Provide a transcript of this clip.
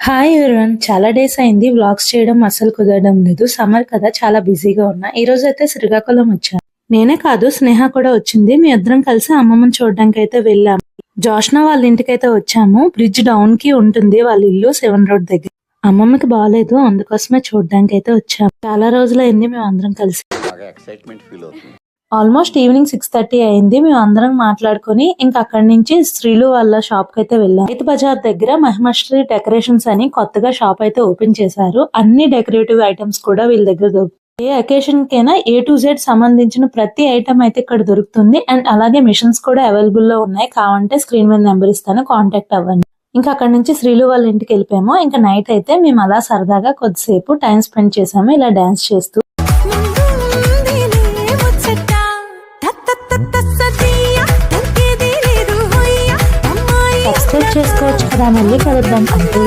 Hi everyone, చాలా days అయింది vlogs చేయడం అస్సలు కుదరడం లేదు. సమ్మర్ కదా, చాలా బిజీగా ఉన్నా. ఈ రోజు అయితే శ్రీకాకుళం వచ్చాను. నేనే కాదు, స్నేహ కూడా వచ్చింది. మీ ఇద్దరం కలిసి అమ్మమ్మని చూడడానికి అయితే వెళ్ళాము. జోష్న వాళ్ళ ఇంటికైతే వచ్చాము. బ్రిడ్జ్ డౌన్ కి ఉంటుంది వాళ్ళ ఇల్లు, 7 రోడ్ దగ్గర. అమ్మమ్మకి బాగాలేదు, అందుకోసమే చూడడానికి అయితే వచ్చాము. చాలా రోజులైంది మేము అందరం కలిసి. ఆల్మోస్ట్ ఈవినింగ్ 6:30 అయింది. మేము అందరం మాట్లాడుకుని ఇంకా అక్కడి నుంచి శ్రీలు వాళ్ళ షాప్ కి అయితే వెళ్ళాం. రైతు బజార్ దగ్గర మహిమశ్రీ డెకరేషన్స్ అని కొత్తగా షాప్ అయితే ఓపెన్ చేశారు. అన్ని డెకరేటివ్ ఐటమ్స్ కూడా వీళ్ళ దగ్గర దొరుకుతాయి. ఏ అకేషన్ కైనా A to Z సంబంధించిన ప్రతి ఐటమ్ అయితే ఇక్కడ దొరుకుతుంది. అండ్ అలాగే మిషన్స్ కూడా అవైలబుల్ లో ఉన్నాయి. కావాలంటే స్క్రీన్ మీద నెంబర్ ఇస్తాను, కాంటాక్ట్ అవ్వండి. ఇంకా అక్కడ నుంచి శ్రీలు వాళ్ళ ఇంటికి వెళ్ళిపోయాము. ఇంకా నైట్ అయితే మేము అలా సరదాగా కొద్దిసేపు టైం స్పెండ్ చేసాము, ఇలా డాన్స్ చేస్తూ. సబ్స్క్రైబ్ చేసుకోవచ్చు కదా, మళ్ళీ కలుద్దాం. అంటే